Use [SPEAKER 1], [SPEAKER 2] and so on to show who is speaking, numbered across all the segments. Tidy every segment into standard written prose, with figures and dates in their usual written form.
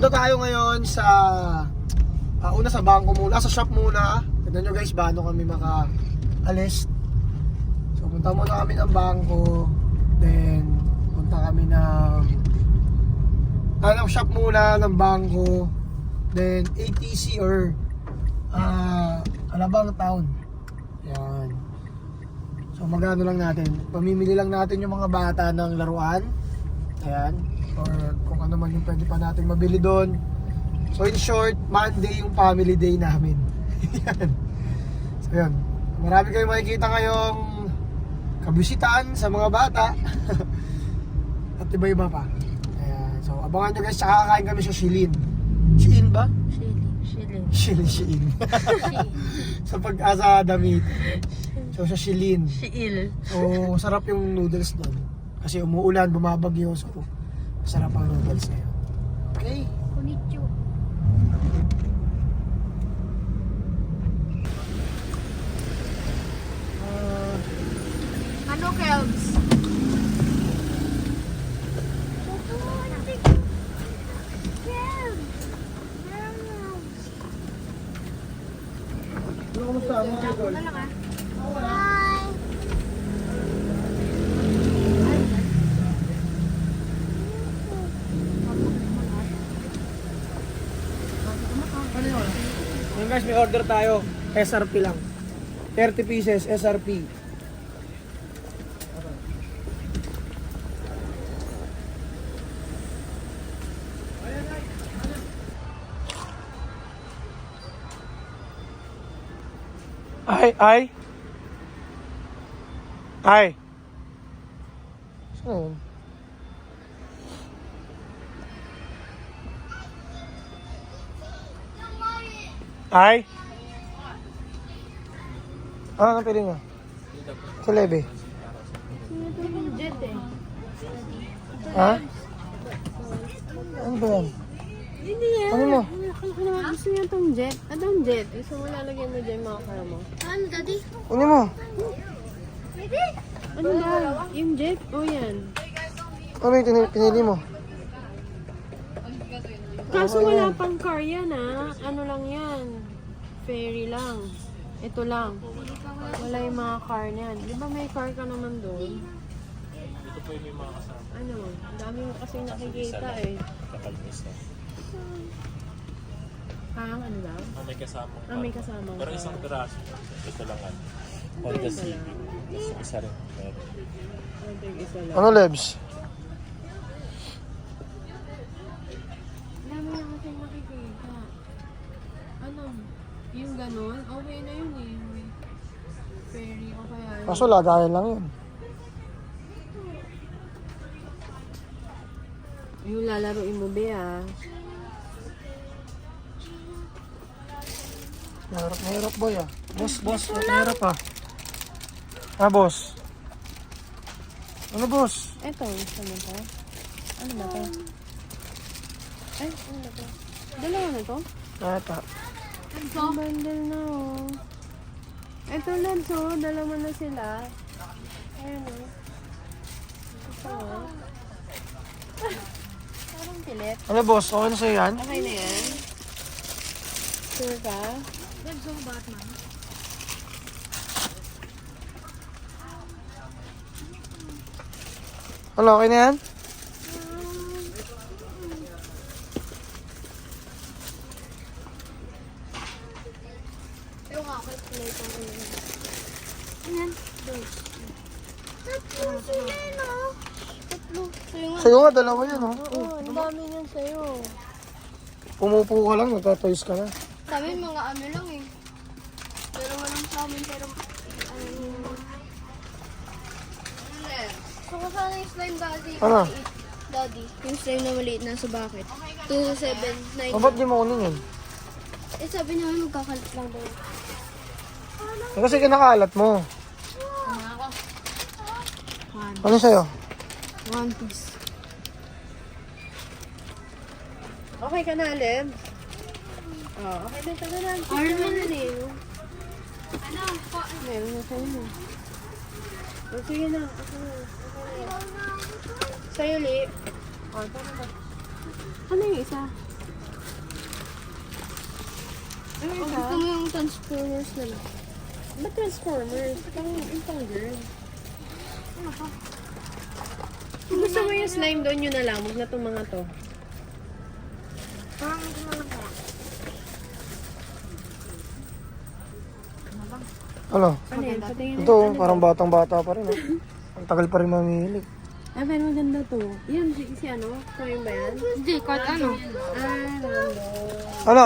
[SPEAKER 1] pupunta tayo ngayon sa una sa bangko muna, sa shop muna. Tignan nyo guys, paano kami maka-alis. So punta muna kami ng bangko, then punta kami ng shop muna ng bangko, then ATC or Alabang Town. Yan. So magano lang natin, pamimili lang natin yung mga bata ng laruan. Ayan, or kung ano man yung pwede pa natin mabili doon. So in short, Monday yung family day namin. Yan. So yun, marami kayong makikita ngayong kabisitaan sa mga bata. At iba-iba pa. Ayan. So abangan nyo guys, tsaka kakain kami sa Shilin. Shein ba? Shilin. Shein. Sa Pag-asa damit. So sa Shilin. So sarap yung noodles doon. Kasi umuulan, bumabagyo. So sarap ang noodles na yun. Okay?
[SPEAKER 2] Konnichiwa. Ano, Kelbs?
[SPEAKER 1] Ano, kumusta? Ano ang idol?
[SPEAKER 2] Bye!
[SPEAKER 1] Ano yun? Ngayon guys, may order tayo. SRP lang. 30 pieces, SRP. Ay. Saan? Ay. Ano pili nga? Kalebe.
[SPEAKER 2] Jet eh.
[SPEAKER 1] Ha? Ano ba yan?
[SPEAKER 2] Hindi yan.
[SPEAKER 1] Ano mo?
[SPEAKER 2] Gusto niya itong jet. Anong jet? Gusto mo lalagyan mo dyan mga kara mo? Ano, daddy?
[SPEAKER 1] Ano mo?
[SPEAKER 2] Ano daw? Yung jet? O yan.
[SPEAKER 1] Ano yung pinili mo?
[SPEAKER 2] Kaso wala pang car yan ah. Ano lang yan? Ferry lang. Ito lang. Wala yung mga car niyan. Di ba may car ka naman doon?
[SPEAKER 3] Ito po yung may mga kasama.
[SPEAKER 2] Ano? Ang dami mo kasi nakikita eh.
[SPEAKER 3] Kapag isa.
[SPEAKER 2] Ano daw?
[SPEAKER 3] May kasama.
[SPEAKER 2] May kasama.
[SPEAKER 3] Pero isang piraso. Ito lang ano. Honda Civic. Tapos isa rin.
[SPEAKER 2] Isa lang.
[SPEAKER 1] Ano, Lebs?
[SPEAKER 2] Ang dami na kasi nakikita. Ano? Yung ganon? Okay na yun eh. May ferry o kaya yun.
[SPEAKER 1] Kaso lagayan lang yun.
[SPEAKER 2] Yung lalaroin mo be ah.
[SPEAKER 1] Mahirap boy ah. Boss, mahirap ah. Boss. Ano boss?
[SPEAKER 2] Eto, gusto mo to? Ano ba to? Ay, ano ba to? Dalawa na to?
[SPEAKER 1] Ata.
[SPEAKER 2] Ang bundle na oh. Eto lang to, dalawa na sila. Ayan oh. Ito oh. Parang pilit.
[SPEAKER 1] Ano boss? Okay na sa'yo yan?
[SPEAKER 2] Okay na yan? Sure ka? Let's go Batman.
[SPEAKER 1] Ano, okay na yan?
[SPEAKER 2] Yung calculator ko yun. Ayan. Tatlo sila no? Tatlo.
[SPEAKER 1] Sa'yo nga, dalawa yan oh.
[SPEAKER 2] Oo, ang dami niyan sa'yo.
[SPEAKER 1] Pumupo ka lang, nagtatoys ka na.
[SPEAKER 2] Sa amin mga ano lang eh. Pero walang sa amin pero So kasana yung slime daddy?
[SPEAKER 1] Ano?
[SPEAKER 2] Daddy, yung slime na maliit na sa bucket. 2, 7, 9.
[SPEAKER 1] Ba't di mo kunin yun?
[SPEAKER 2] Eh sabi namin magkakalit lang daw.
[SPEAKER 1] Kasi kinakalat mo. Ano sa'yo?
[SPEAKER 2] One piece. Okay ka na, Alem? Oh, okay na, taga na. Armin na eh. Ano? Meron na sa'yo. Oh, sige na. Sa'yo, Li. Oh, tama ba? Ano yung isa? Gusto mo yung Transformers na lang. Ba't Transformers? Yung pang girl. Kung gusto mo yung slime doon yun na lang. Huwag na itong mga to.
[SPEAKER 1] Ano?
[SPEAKER 2] Ano yan? Patingin
[SPEAKER 1] Ito, parang batang-bata pa rin. Oh. Ang tagal pa rin mamili.
[SPEAKER 2] Ah, pero maganda to. Yan, si ano? Prime ba yan?
[SPEAKER 4] Hindi, kahit ano.
[SPEAKER 1] Ano?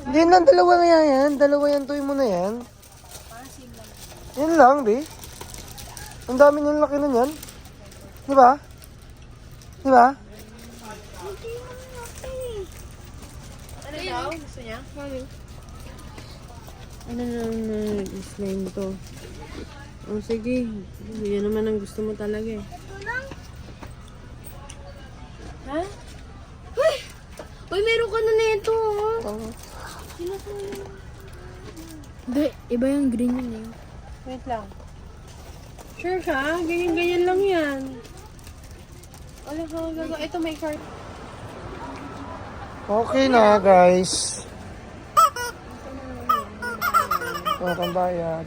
[SPEAKER 1] Hindi lang, dalawa na yan. Dalawa yan, tuloy mo na yan. Yan lang, di. Ang dami niyang laki na yan. Di ba? Di ba?
[SPEAKER 2] Ano daw? Gusto niya? Ano na slime to? Oh, sige. Yan naman ang gusto mo talaga eh. Ha? Uy, meron ka na nito.
[SPEAKER 1] Oh.
[SPEAKER 4] Hindi, iba yung green yun eh.
[SPEAKER 2] Wait lang. Sure ka? Ganyan-ganyan lang yan. Wala ka gagawa. Ito may card.
[SPEAKER 1] Okay na, guys. Wala kang bayad.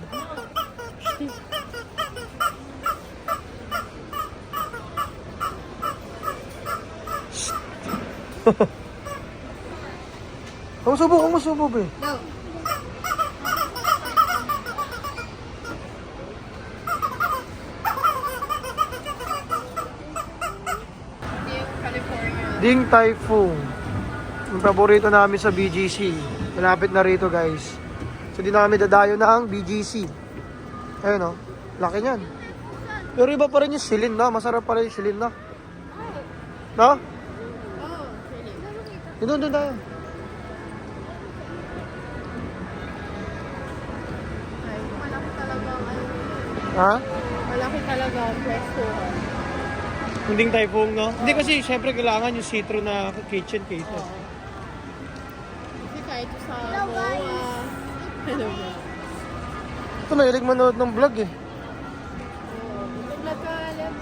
[SPEAKER 1] Kumusubo, be.
[SPEAKER 4] No.
[SPEAKER 1] Ding Typhoon. Yung paborito namin sa BGC. Malapit na rito, guys. So, di namin dadayo na ang BGC. Ayun, oh. Laki niyan. Pero iba pa rin yung silin na. Masarap pala yung silin na. No? Doon tayo.
[SPEAKER 2] Ay, malaki talaga ang ano.
[SPEAKER 1] Ha?
[SPEAKER 2] Malaki talaga ang pwesto.
[SPEAKER 1] Yung Ding Typhoon, no? Hindi kasi, syempre, kailangan yung citro na kitchen case.
[SPEAKER 2] Kasi kahit sa MOA. Hello guys.
[SPEAKER 1] Ito, mahilig manood ng vlog, eh.
[SPEAKER 2] Vlog ka, Alem.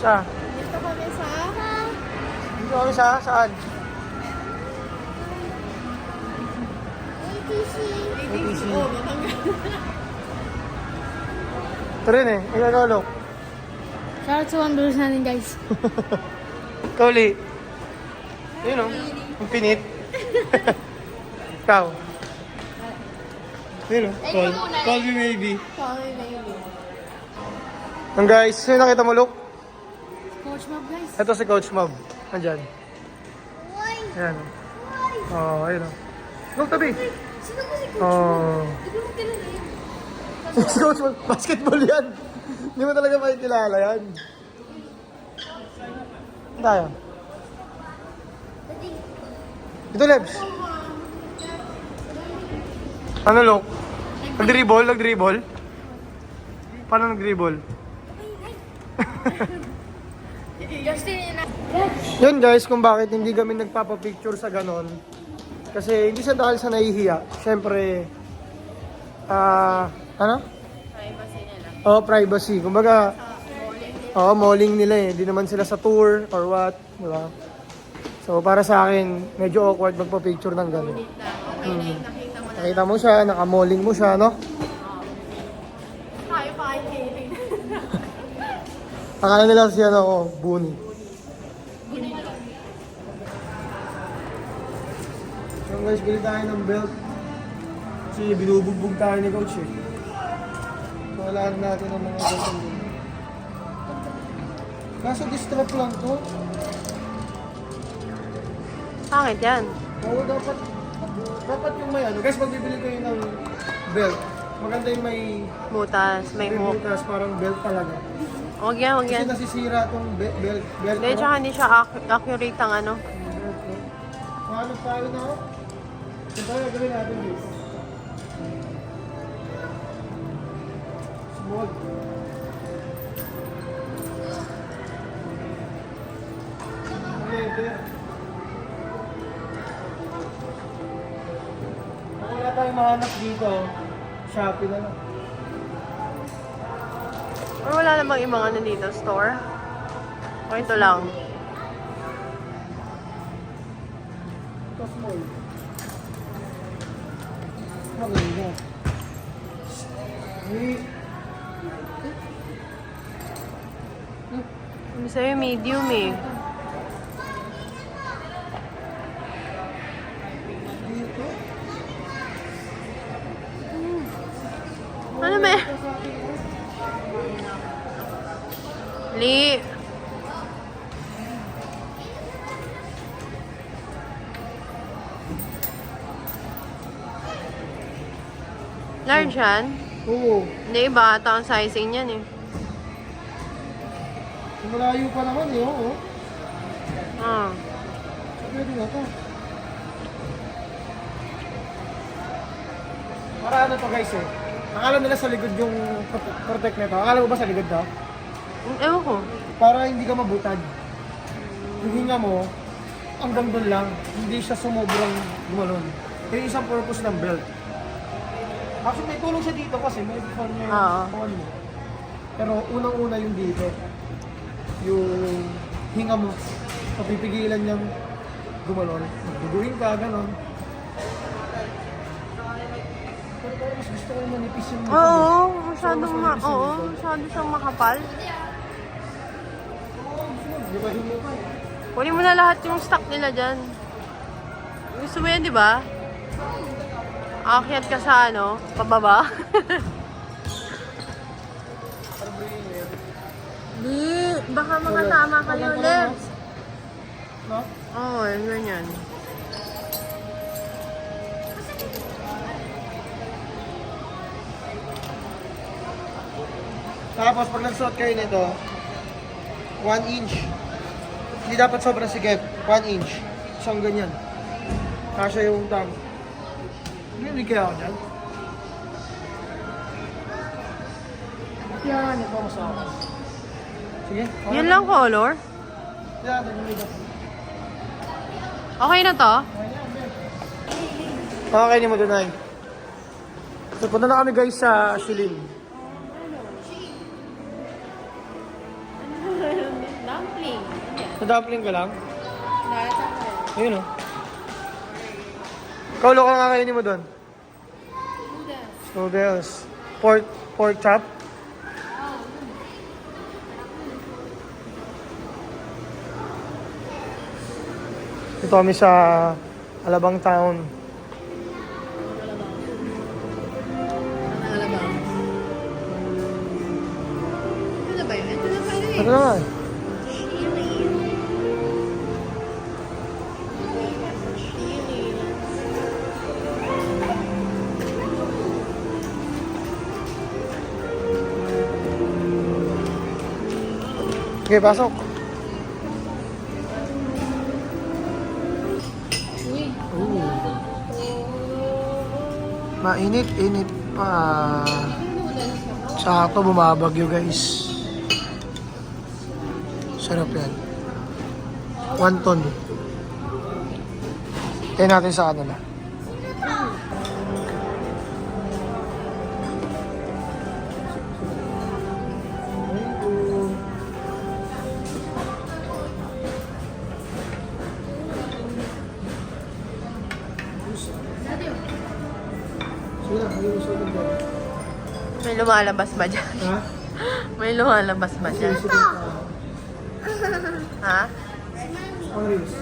[SPEAKER 1] Sa?
[SPEAKER 2] Dito kami sa...
[SPEAKER 1] Dito kami sa? Saan? ATC.
[SPEAKER 2] Oh, matanggal.
[SPEAKER 1] Ito rin, eh. Ikaw, Lok.
[SPEAKER 4] Shoutout sa Wanderers natin, guys.
[SPEAKER 1] Kauli. Ayun, oh. Ang pinit. Ikaw. Ayun, oh. Call me maybe.
[SPEAKER 2] Sorry, baby.
[SPEAKER 1] Ang guys, sino nakita mo, Luke?
[SPEAKER 4] Coach Mob, guys.
[SPEAKER 1] Ito si Coach Mob. Andyan. Ayan. Oh, ayun, oh. Luke, tabi.
[SPEAKER 4] Sino ba si Coach
[SPEAKER 1] Oh.
[SPEAKER 4] Hindi mo kilala yun.
[SPEAKER 1] Si Coach Mob. Basketball yan. Hindi mo talaga makikilala yan. Saan tayo? Ito, Lebs. Ano, Luke? Nag-dribble? Paano nag-dribble?
[SPEAKER 4] Justin,
[SPEAKER 1] Yun guys, kung bakit hindi kami nagpapapicture sa ganon. Kasi hindi siya dahil sa nahihiya. Siyempre, ano?
[SPEAKER 2] Privacy nila.
[SPEAKER 1] Oh, privacy. Kumbaga, malling nila eh. Hindi naman sila sa tour or what. Diba? So, para sa akin, medyo awkward magpa-picture ng ganon.
[SPEAKER 2] Okay na yung nakita mo na.
[SPEAKER 1] Nakita mo siya, naka-malling mo siya, no?
[SPEAKER 2] Tayo pa kay Katie.
[SPEAKER 1] Akala nila siya, no, Buni. So guys, bili tayo ng belt. Kasi binubugbog tayo ni Coach eh. So, kailangan natin ng mga belt ng belt. Kaso distrap lang to.
[SPEAKER 2] Pangit yan.
[SPEAKER 1] Oo, dapat yung may ano. Guys, magbibili kayo ng belt. Maganda yung may
[SPEAKER 2] Butas, may hook.
[SPEAKER 1] butas, parang belt talaga.
[SPEAKER 2] Huwag yan, huwag
[SPEAKER 1] Kasi
[SPEAKER 2] yan.
[SPEAKER 1] nasisira tong belt.
[SPEAKER 2] Hindi, tsaka hindi siya accurate ang ano.
[SPEAKER 1] Paano tayo na ako? Ito tayo, gawin natin dito. Small. Kung wala tayong mahanap dito, Shopee na lang.
[SPEAKER 2] Or wala namang ibang ano dito, store? O ito lang.
[SPEAKER 1] to small. Maganda.
[SPEAKER 2] Sabi sa'yo, medium eh.
[SPEAKER 1] Dito.
[SPEAKER 2] Ano ba? Li. Large yan?
[SPEAKER 1] Oo.
[SPEAKER 2] Hindi, bata ang sizing yan eh.
[SPEAKER 1] Malayo pa naman eh, oo.
[SPEAKER 2] Ah.
[SPEAKER 1] Pwede na to. Para ano to guys eh. Akala nila sa likod yung protect nito. Akala mo ba sa likod to?
[SPEAKER 2] Ewan ko.
[SPEAKER 1] Para hindi ka mabutad. Yung hinga mo, hanggang doon lang. Hindi siya sumubrang gumalon. Yung isang purpose ng belt. Actually, may tulong siya dito kasi may phone niya
[SPEAKER 2] Oo.
[SPEAKER 1] yung phone mo. Pero unang-una yung dito. Yung hinga mo. Papipigilan niyang gumalon. Magduguin ka, ganon. Pero parang mas gusto ko yung manipis yung
[SPEAKER 2] Oo,
[SPEAKER 1] masyadong
[SPEAKER 2] masyado siyang makapal.
[SPEAKER 1] Di ba hinga pa eh?
[SPEAKER 2] Kunin mo na lahat yung stock nila dyan. Gusto mo yan, di ba? Aakyat ka sa ano, pababa. Di, baka makasama kayo, Lebs.
[SPEAKER 1] No?
[SPEAKER 2] Oo, ganyan.
[SPEAKER 1] Tapos pag nagsuot kayo nito, 1 inch. Hindi dapat sobrang sikip. 1 inch. Isang ganyan. Kasya yung tang. Hindi kaya ako dyan. Yan, ito mas ako. Sige. Okay
[SPEAKER 2] Yun lang color?
[SPEAKER 1] Yan, nagmamit ako.
[SPEAKER 2] Okay na to?
[SPEAKER 1] Okay, ni mo doon ay. So, punta na kami guys sa Shilin.
[SPEAKER 2] Dumpling.
[SPEAKER 1] Sa dumpling ka lang?
[SPEAKER 2] Nasa ko.
[SPEAKER 1] Ayun o. Kaulo ka nga kainin mo doon. Noodles. Pork chop. Ito kami sa Alabang Town.
[SPEAKER 2] Ito na ba yun? Ito na pala eh.
[SPEAKER 1] Ito naman. Okay, pasok. Mainit-init pa. Sakto bumabagyo guys. Sarap yan. 1 ton. Tayo natin sa kanila.
[SPEAKER 2] May lumalabas ba dyan?
[SPEAKER 1] Ha?
[SPEAKER 2] May lumalabas ba dyan? Ha?
[SPEAKER 1] Ang reels.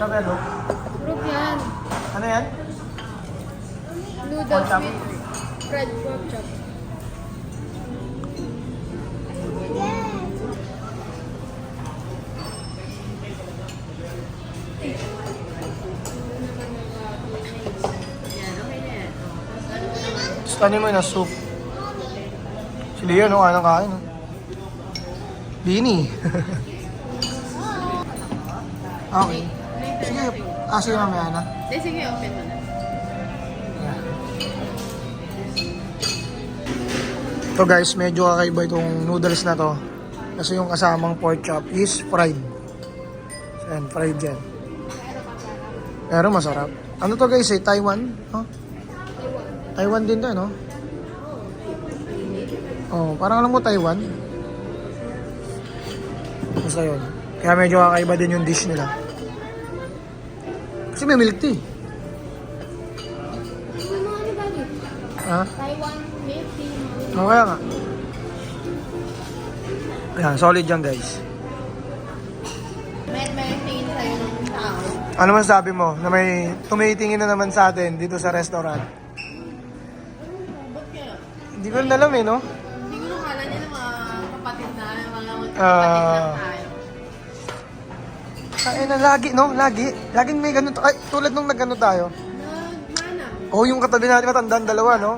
[SPEAKER 1] Kabelo.
[SPEAKER 4] Proof yan.
[SPEAKER 1] Ano yan?
[SPEAKER 4] Noodles
[SPEAKER 1] Pork chop?
[SPEAKER 4] with fried pork chop.
[SPEAKER 1] Ano mo na soup? Si Leo, no? Anong kain, no? Bini. Okay. Sige. Sige mamaya na.
[SPEAKER 2] Sige, open mo na.
[SPEAKER 1] Ito guys, medyo kakaiba itong noodles na to. Kasi yung kasamang pork chop is fried. Ayan, fried yan. Pero masarap. Ano to guys eh? Taiwan? Huh? Taiwan din to, no? Oh, parang alam mo Taiwan. Basta yun. Kaya medyo kakaiba din yung dish nila. Kasi may milk tea.
[SPEAKER 4] May mga ano ba dito?
[SPEAKER 1] Ha?
[SPEAKER 4] Taiwan milk tea.
[SPEAKER 1] Oh, kaya nga. Ayan, solid yan guys.
[SPEAKER 2] May tingin sa'yo ng tao.
[SPEAKER 1] Ano man sabi mo na may tumitingin na naman sa atin dito sa restaurant?
[SPEAKER 2] Ba't kaya?
[SPEAKER 1] Hindi ko rin alam eh, no?
[SPEAKER 2] Hindi ko nakala niya na mga kapatid na, mga kapatid
[SPEAKER 1] Ah.
[SPEAKER 2] lang tayo.
[SPEAKER 1] Ay na, lagi, no? Lagi. Laging may ganun. Ay, tulad nung nagano tayo.
[SPEAKER 2] Nagmana.
[SPEAKER 1] Oh, yung katabi natin matandaan dalawa, no?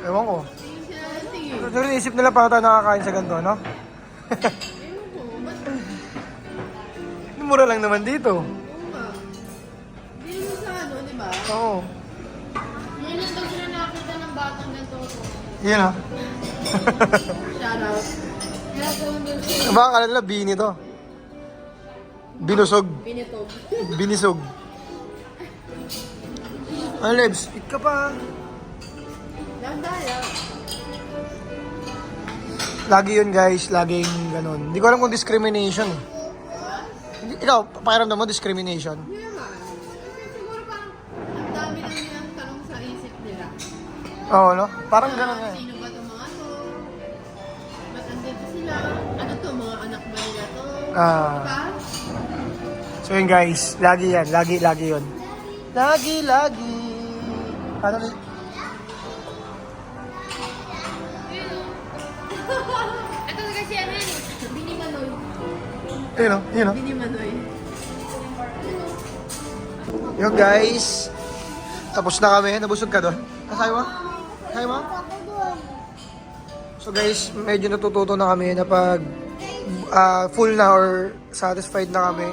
[SPEAKER 1] Ewan ko.
[SPEAKER 2] Tingin siya ng tingin.
[SPEAKER 1] Pero inisip nila pa tayo nakakain sa ganito, no?
[SPEAKER 2] Ewan ko, ba't?
[SPEAKER 1] Mura lang naman dito.
[SPEAKER 2] Oo nga. Hindi mo sa ano, di ba?
[SPEAKER 1] Oo.
[SPEAKER 4] Ngayon lang daw sila nakakita ng batang ganito ko.
[SPEAKER 1] Yan ah.
[SPEAKER 2] Shout out.
[SPEAKER 4] Kaya ko doon siya.
[SPEAKER 1] Baka akala nila bini to. Binusog.
[SPEAKER 2] Pinitog.
[SPEAKER 1] Binisog. Ano, Lebs? Eat ka pa.
[SPEAKER 2] Dandaya.
[SPEAKER 1] Lagi yun, guys. Laging ganun. Hindi ko alam kung discrimination. Hindi, ikaw, pakiramdam mo discrimination.
[SPEAKER 2] Hindi naman. Siguro parang ang dami lang nilang tanong sa isip nila.
[SPEAKER 1] Oo, no? Parang ganun nga.
[SPEAKER 2] Sino ba itong mga to? Ba't andito sila? Ano to? Mga anak ba nila to?
[SPEAKER 1] Ah.
[SPEAKER 2] Diba?
[SPEAKER 1] So yun, guys. Lagi yan. Lagi yun. Lagi. Ano na?
[SPEAKER 4] Ito na kasi ano yan. Binimanoy.
[SPEAKER 1] Yun, no? Yun, no?
[SPEAKER 2] Hindi ni Manoy.
[SPEAKER 1] Yun, guys. Tapos na kami. Nabusog ka doon. Kasay mo? Kasay mo? So guys, medyo natututo na kami na pag full na or satisfied na kami,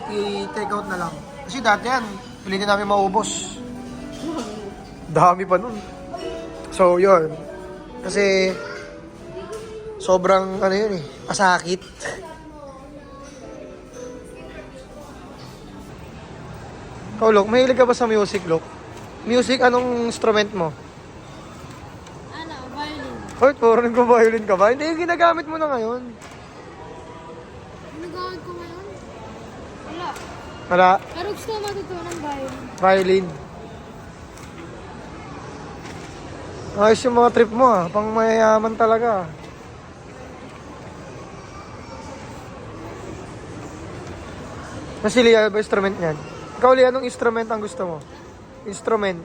[SPEAKER 1] i-take out na lang. Kasi dati yan, pilitin namin maubos. Dami pa nun. So yun. Kasi sobrang ano yun eh, masakit. Ikaw, Lok, mahilig ka ba sa music, Lok? Music, anong instrument mo?
[SPEAKER 4] Ano, violin.
[SPEAKER 1] Hoy, puro nagko-violin ka ba? Hindi, yung ginagamit mo na ngayon.
[SPEAKER 4] Ano gawin ko ngayon? Wala.
[SPEAKER 1] Wala,
[SPEAKER 4] Pero gusto ko matutunan violin.
[SPEAKER 1] violin. Ayos yung mga trip mo ah, pang mayayaman talaga. Kasi Lia, ba instrument niyan? Ikaw, Lia, anong instrument ang gusto mo? Instrument?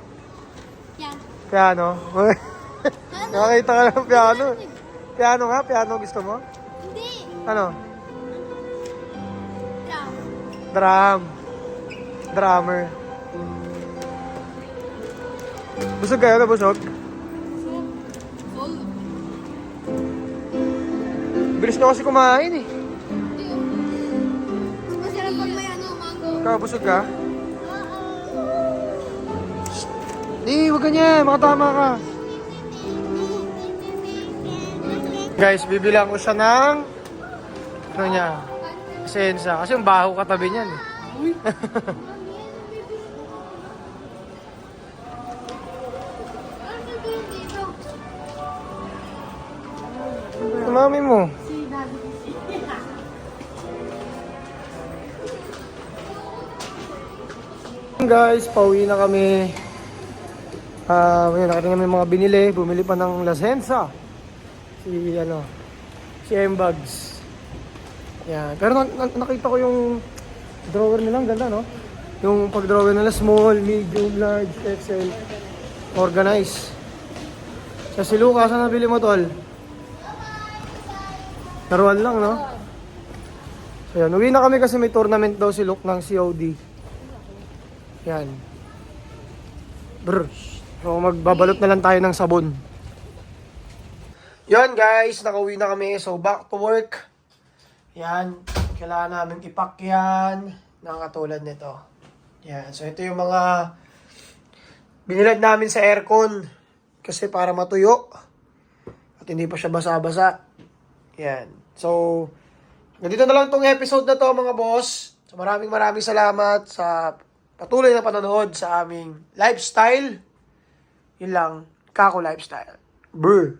[SPEAKER 4] Yan.
[SPEAKER 1] Piano? Nakakita ka ng piano. Piano nga? Piano gusto mo?
[SPEAKER 4] Hindi.
[SPEAKER 1] Ano?
[SPEAKER 4] Drum.
[SPEAKER 1] Drum. Drummer. Busog kayo na busog?
[SPEAKER 2] Soul.
[SPEAKER 1] Bilis na kasi kumain eh.
[SPEAKER 4] Hindi. Masarap pag may ano, mango.
[SPEAKER 1] Ikaw, busog ka? Eh, huwag ganyan. Makatama ka. Guys, bibilang ko siya ng ano niya? Sensa. Kasi yung baho katabi niyan eh. Mami mo. Guys, pauwi na kami. Ngayon, nakita namin mga binili. Bumili pa ng Lasensa. Si M-Bags. Yan. Pero nakita ko yung drawer nila. Ang ganda, no? Yung pag-drawer nila, small, medium, large, XL. Organize. Sa si Lucas, saan nabili mo, tol? Laruan lang, no? So yan, uwi na kami kasi may tournament daw si Luke ng COD. Yan. Brr. So magbabalot na lang tayo ng sabon. Yan guys, nakauwi na kami. So back to work. Yan. Kailangan namin ipack yan ng katulad nito. Yan. So ito yung mga binilad namin sa aircon. Kasi para matuyo. At hindi pa siya basa-basa. Yan. So, ganito na lang tong episode na to mga boss. So maraming salamat sa patuloy na panonood sa aming lifestyle. Yun lang, Kako Lifestyle. Brr.